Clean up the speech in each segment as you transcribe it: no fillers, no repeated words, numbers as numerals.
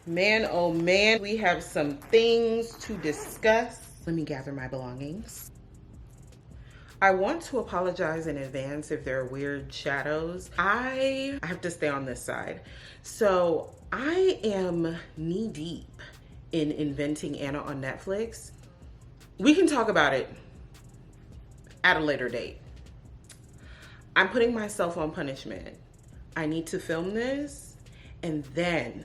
Man, oh man, we have some things to discuss. Let me gather my belongings. I want to apologize in advance if there are weird shadows. I have to stay on this side. So I am knee deep in Inventing Anna on Netflix. We can talk about it at a later date. I'm putting myself on punishment. I need to film this and then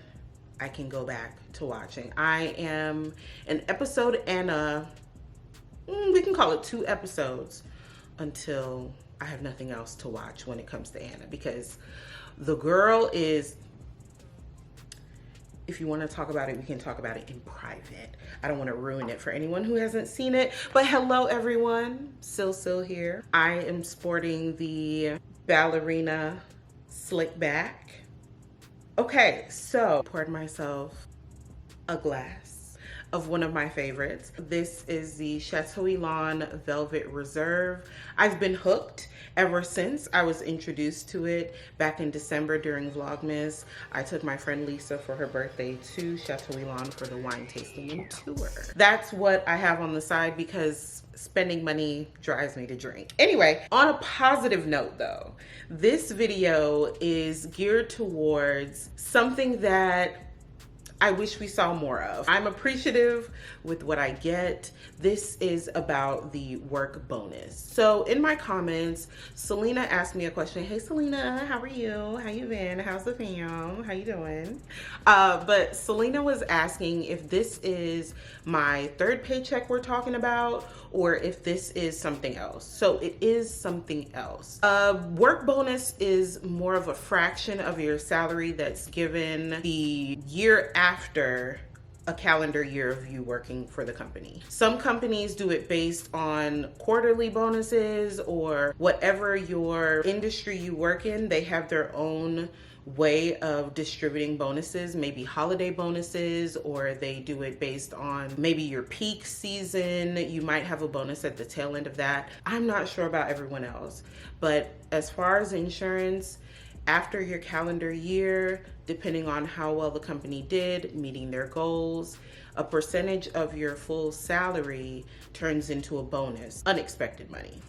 I can go back to watching. I am an episode and we can call it 2 episodes until I have nothing else to watch when it comes to Anna, because the girl is, if you want to talk about it, we can talk about it in private. I don't want to ruin it for anyone who hasn't seen it. But hello everyone, Sil here. I am sporting the ballerina slick back. Okay, so poured myself a glass of one of my favorites. This is the Chateau Ylan Velvet Reserve. I've been hooked ever since I was introduced to it back in December during Vlogmas. I took my friend Lisa for her birthday to Chateau Ylan for the wine tasting and tour. That's what I have on the side because spending money drives me to drink. Anyway, on a positive note though, this video is geared towards something that I wish we saw more of. I'm appreciative with what I get. This is about the work bonus. So in my comments, Selena asked me a question. Hey Selena, how are you? How you been? How's the fam? How you doing? But Selena was asking if this is my 3rd paycheck we're talking about, or if this is something else. So it is something else. Work bonus is more of a fraction of your salary that's given the year after a calendar year of you working for the company. Some companies do it based on quarterly bonuses, or whatever your industry you work in, they have their own way of distributing bonuses, maybe holiday bonuses, or they do it based on maybe your peak season. You might have a bonus at the tail end of that. I'm not sure about everyone else, but as far as insurance, after your calendar year, depending on how well the company did meeting their goals, a percentage of your full salary turns into a bonus, unexpected money.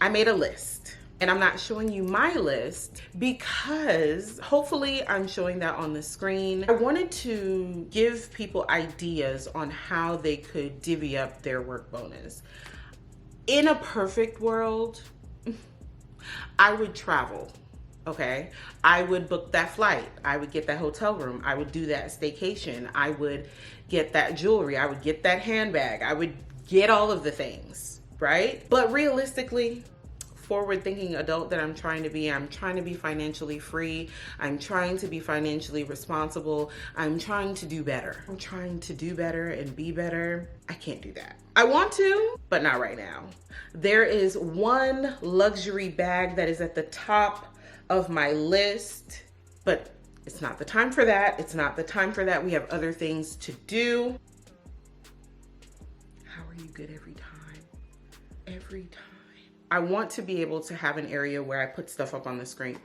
I made a list. And I'm not showing you my list because hopefully I'm showing that on the screen. I wanted to give people ideas on how they could divvy up their work bonus. In a perfect world, I would travel, okay? I would book that flight. I would get that hotel room. I would do that staycation. I would get that jewelry. I would get that handbag. I would get all of the things, right? But realistically, forward-thinking adult that I'm trying to be financially free. I'm trying to be financially responsible. I'm trying to do better. I'm trying to do better and be better. I can't do that. I want to, but not right now. There is one luxury bag that is at the top of my list, but it's not the time for that. It's not the time for that. We have other things to do. How are you good every time? Every time. I want to be able to have an area where I put stuff up on the screen.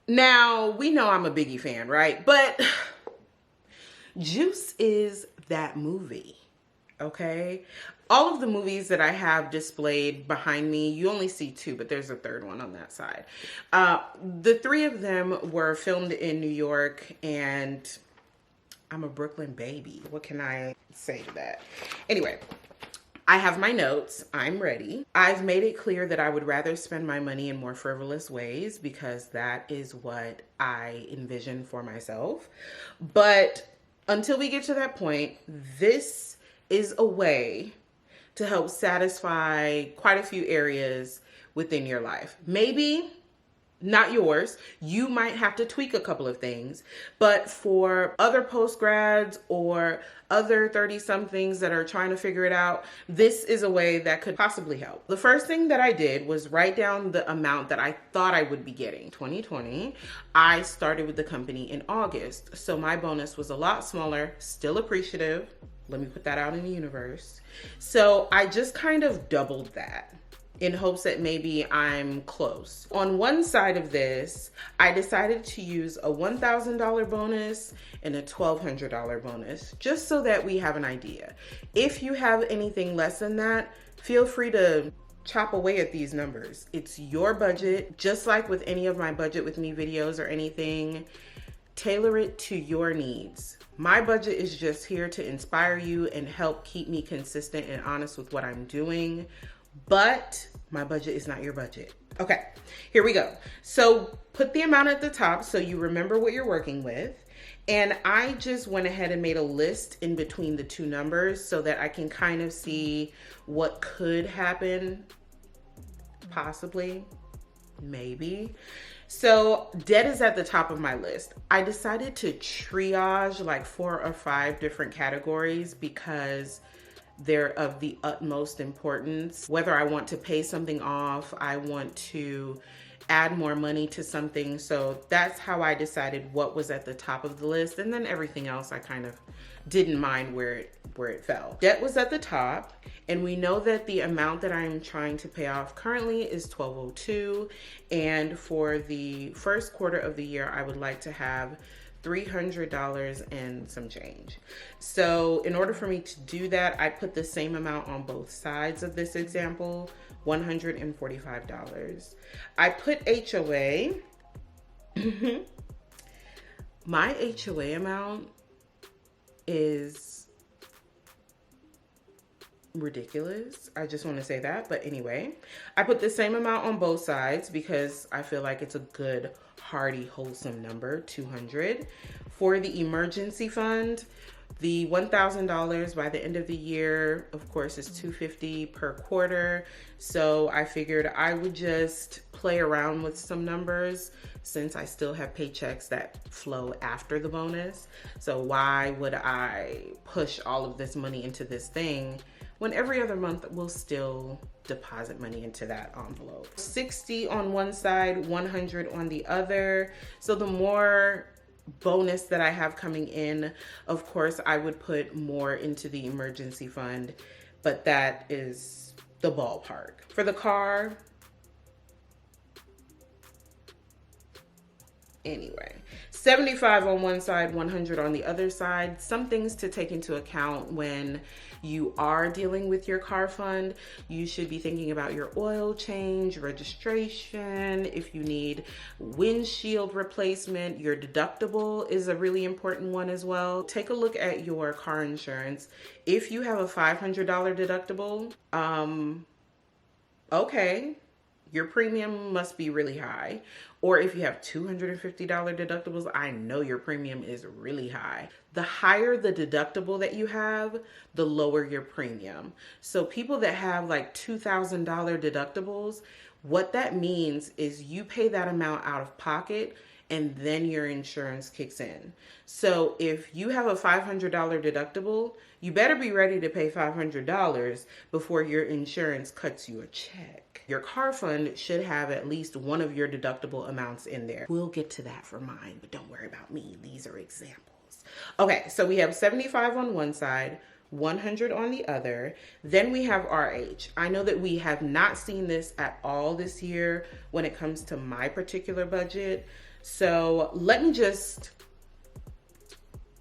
Now, we know I'm a Biggie fan, right? But Juice is that movie, okay? All of the movies that I have displayed behind me, you only see 2, but there's a 3rd one on that side. The 3 of them were filmed in New York, and I'm a Brooklyn baby. What can I say to that? Anyway, I have my notes. I'm ready. I've made it clear that I would rather spend my money in more frivolous ways because that is what I envision for myself. But until we get to that point, this is a way to help satisfy quite a few areas within your life. Maybe not yours. You might have to tweak a couple of things, but for other post-grads or other 30-somethings that are trying to figure it out, this is a way that could possibly help. The first thing that I did was write down the amount that I thought I would be getting. 2020, I started with the company in August, so my bonus was a lot smaller, still appreciative. Let me put that out in the universe. So I just kind of doubled that. in hopes that maybe I'm close. On one side of this, I decided to use a $1,000 bonus and a $1,200 bonus, just so that we have an idea. If you have anything less than that, feel free to chop away at these numbers. It's your budget. Just like with any of my budget with me videos or anything, tailor it to your needs. My budget is just here to inspire you and help keep me consistent and honest with what I'm doing. But my budget is not your budget. Okay, here we go. So put the amount at the top so you remember what you're working with. And I just went ahead and made a list in between the two numbers so that I can kind of see what could happen, possibly, maybe. So debt is at the top of my list. I decided to triage like 4 or 5 different categories because they're of the utmost importance. Whether I want to pay something off, I want to add more money to something. So that's how I decided what was at the top of the list. And then everything else I kind of didn't mind where it fell. Debt was at the top, and we know that the amount that I'm trying to pay off currently is $1,202. And for the first quarter of the year, I would like to have $300 and some change. So in order for me to do that, I put the same amount on both sides of this example, $145. I put HOA. My HOA amount is ridiculous. I just want to say that. But anyway, I put the same amount on both sides because I feel like it's a good, hearty, wholesome number, $200. For the emergency fund, the $1,000 by the end of the year, of course, is $250 per quarter. So I figured I would just play around with some numbers since I still have paychecks that flow after the bonus. So why would I push all of this money into this thing when every other month we'll still deposit money into that envelope? 60 on one side, 100 on the other. So the more bonus that I have coming in, of course, I would put more into the emergency fund, but that is the ballpark. For the car, anyway, 75 on one side, 100 on the other side. Some things to take into account when you are dealing with your car fund. You should be thinking about your oil change, registration, if you need windshield replacement. Your deductible is a really important one as well. Take a look at your car insurance. If you have a $500 deductible, okay, your premium must be really high. Or if you have $250 deductibles, I know your premium is really high. The higher the deductible that you have, the lower your premium. So people that have like $2,000 deductibles, what that means is you pay that amount out of pocket and then your insurance kicks in. So if you have a $500 deductible, you better be ready to pay $500 before your insurance cuts you a check. Your car fund should have at least one of your deductible amounts in there. We'll get to that for mine, but don't worry about me. These are examples. Okay, so we have 75 on one side, 100 on the other. Then we have RH. I know that we have not seen this at all this year when it comes to my particular budget. So let me just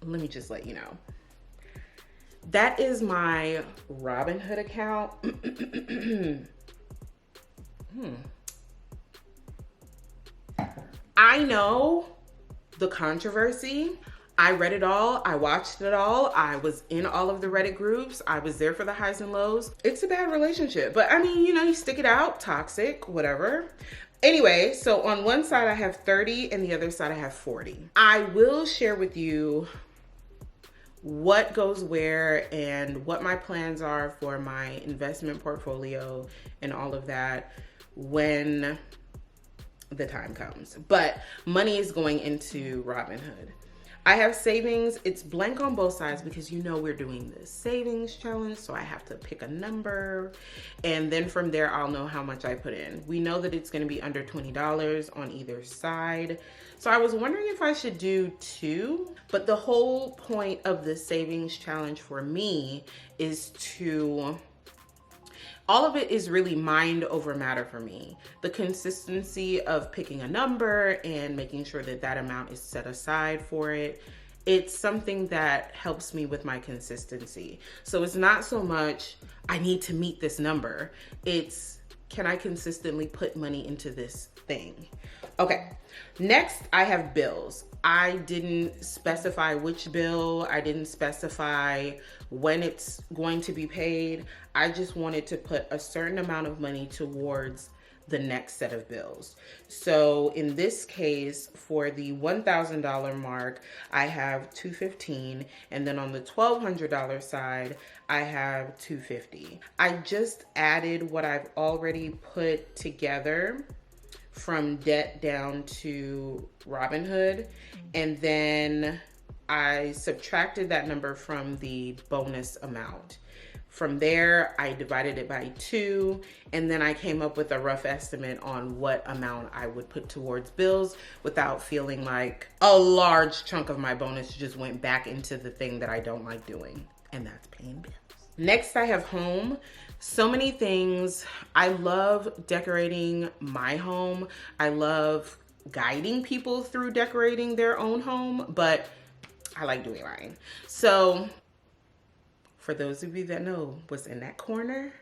let you know. That is my Robinhood account. I know the controversy. I read it all. I watched it all. I was in all of the Reddit groups. I was there for the highs and lows. It's a bad relationship, but I mean, you know, you stick it out, toxic, whatever. Anyway, so on one side I have 30 and the other side I have 40. I will share with you what goes where and what my plans are for my investment portfolio and all of that when the time comes. But money is going into Robinhood. I have savings. It's blank on both sides because you know we're doing this savings challenge, so I have to pick a number, and then from there I'll know how much I put in. We know that it's going to be under $20 on either side, so I was wondering if I should do 2, but the whole point of the savings challenge for me is to All of it is really mind over matter for me. The consistency of picking a number and making sure that that amount is set aside for it. It's something that helps me with my consistency. So it's not so much, I need to meet this number. It's, can I consistently put money into this thing? Okay, next I have bills. I didn't specify which bill. I didn't specify when it's going to be paid. I just wanted to put a certain amount of money towards the next set of bills. So in this case, for the $1,000 mark, I have $215, and then on the $1,200 side, I have $250. I just added what I've already put together from debt down to Robinhood, and then I subtracted that number from the bonus amount. From there, I divided it by 2, and then I came up with a rough estimate on what amount I would put towards bills without feeling like a large chunk of my bonus just went back into the thing that I don't like doing, and that's paying bills. Next, I have home. So many things. I love decorating my home. I love guiding people through decorating their own home, but I like doing mine. So for those of you that know what's in that corner,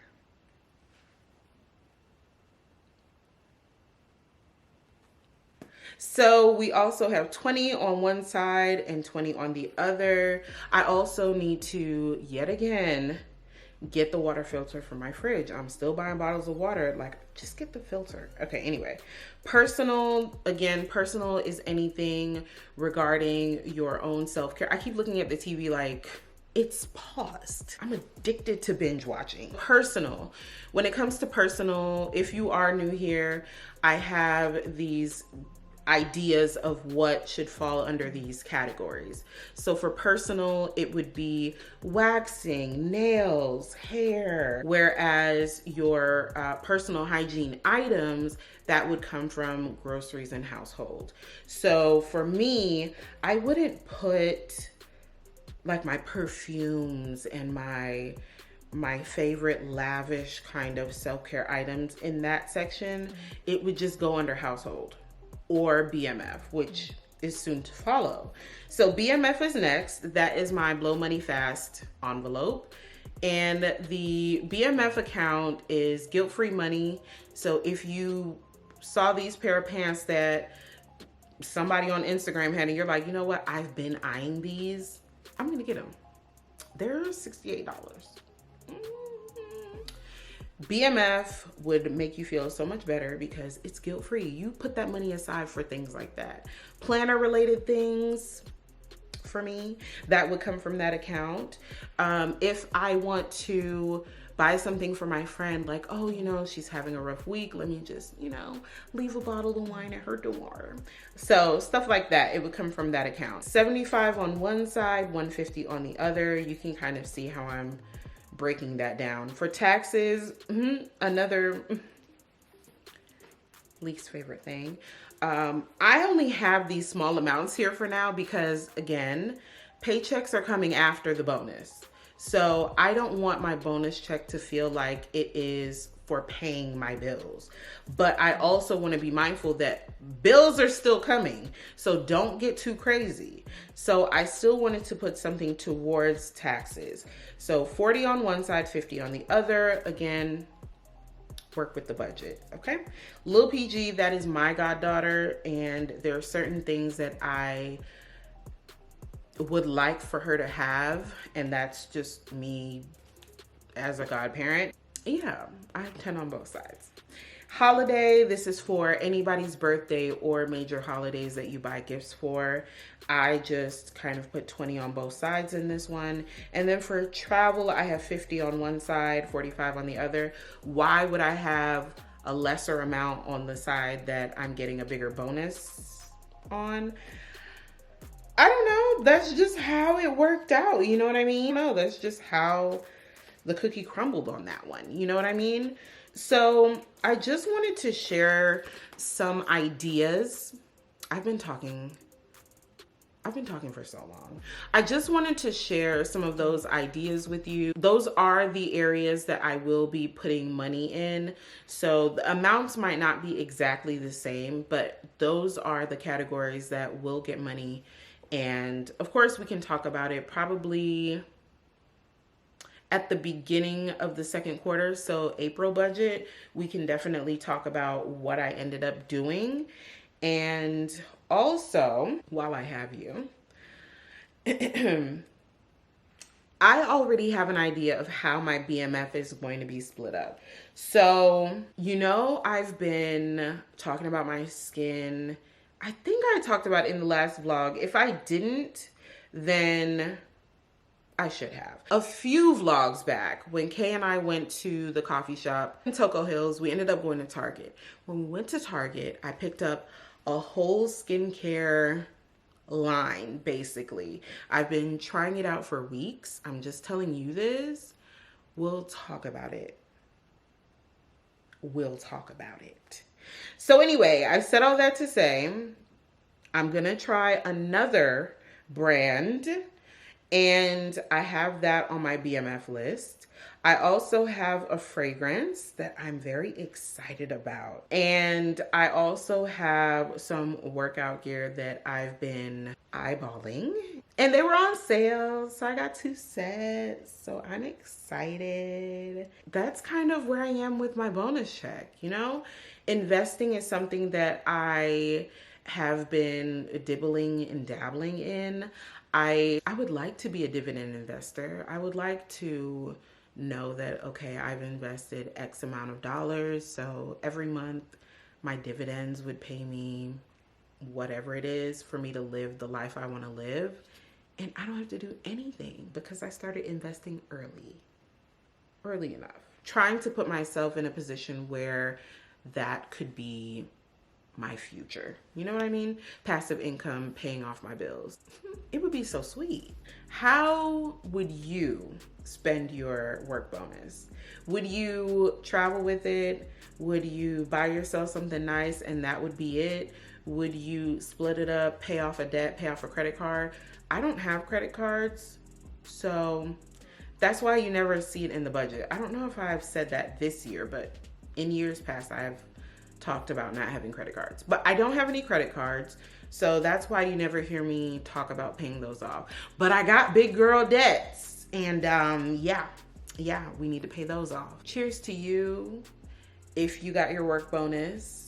so we also have 20 on one side and 20 on the other. I also need to, yet again, get the water filter for my fridge. I'm still buying bottles of water. Like, just get the filter. Okay, anyway. Personal, again, personal is anything regarding your own self-care. I keep looking at the TV like it's paused. I'm addicted to binge watching. Personal. When it comes to personal, if you are new here, I have these ideas of what should fall under these categories. So for personal, it would be waxing, nails, hair, whereas your personal hygiene items, that would come from groceries and household. So for me, I wouldn't put like my perfumes and my favorite lavish kind of self-care items in that section. It would just go under household or BMF, which is soon to follow. So BMF is next. That is my Blow Money Fast envelope. And the BMF account is guilt-free money. So if you saw these pair of pants that somebody on Instagram had and you're like, you know what, I've been eyeing these, I'm gonna get them. They're $68. BMF would make you feel so much better because it's guilt-free. You put that money aside for things like that. Planner related things for me, that would come from that account. If I want to buy something for my friend, like, oh, you know, she's having a rough week, let me just, you know, leave a bottle of wine at her door. So stuff like that, it would come from that account. 75 on one side, 150 on the other. You can kind of see how I'm breaking that down. For taxes, another least favorite thing. I only have these small amounts here for now because, again, paychecks are coming after the bonus. So I don't want my bonus check to feel like it is for paying my bills. But I also want to be mindful that bills are still coming. So don't get too crazy. So I still wanted to put something towards taxes. So 40 on one side, 50 on the other. Again, work with the budget, okay? Lil PG, that is my goddaughter, and there are certain things that I would like for her to have, and that's just me as a godparent. Yeah, I have 10 on both sides. Holiday, this is for anybody's birthday or major holidays that you buy gifts for. I just kind of put 20 on both sides in this one. And then for travel, I have 50 on one side, 45 on the other. Why would I have a lesser amount on the side that I'm getting a bigger bonus on? I don't know. That's just how it worked out. You know what I mean? No, that's just how the cookie crumbled on that one. You know what I mean? So I just wanted to share some ideas. I've been talking I've been talking for so long. I just wanted to share some of those ideas with you. Those are the areas that I will be putting money in. So the amounts might not be exactly the same, but those are the categories that will get money. And of course, we can talk about it probably at the beginning of the second quarter. So April budget, we can definitely talk about what I ended up doing. And also, while I have you, I already have an idea of how my BMF is going to be split up. So, you know, I've been talking about my skin. I think I talked about it in the last vlog. If I didn't, then I should have. A few vlogs back, when Kay and I went to the coffee shop in Toco Hills, we ended up going to Target. When we went to Target, I picked up a whole skincare line, basically. I've been trying it out for weeks. I'm just telling you this. We'll talk about it. We'll talk about it. So anyway, I said all that to say, I'm gonna try another brand, and I have that on my BMF list. I also have a fragrance that I'm very excited about. And I also have some workout gear that I've been eyeballing. And they were on sale, so I got 2 sets. So I'm excited. That's kind of where I am with my bonus check, you know? Investing is something that I have been dibbling and dabbling in. I would like to be a dividend investor. I would like to know that, okay, I've invested X amount of dollars, so every month my dividends would pay me whatever it is for me to live the life I want to live, and I don't have to do anything because I started investing early enough. Trying to put myself in a position where that could be my future. You know what I mean? Passive income, paying off my bills. It would be so sweet. How would you spend your work bonus? Would you travel with it? Would you buy yourself something nice and that would be it? Would you split it up, pay off a debt, pay off a credit card? I don't have credit cards, so that's why you never see it in the budget. I don't know if I've said that this year, but in years past, I've talked about not having credit cards. But I don't have any credit cards, so that's why you never hear me talk about paying those off. But I got big girl debts, and yeah, we need to pay those off. Cheers to you if you got your work bonus.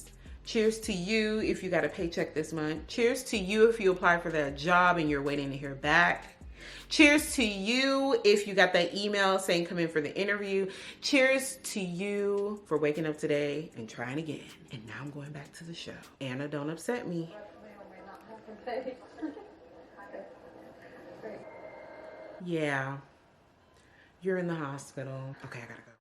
Cheers to you if you got a paycheck this month. Cheers to you if you apply for that job and you're waiting to hear back. Cheers to you if you got that email saying come in for the interview. Cheers to you for waking up today and trying again. And now I'm going back to the show. Anna, don't upset me. Yeah, you're in the hospital. Okay, I gotta go.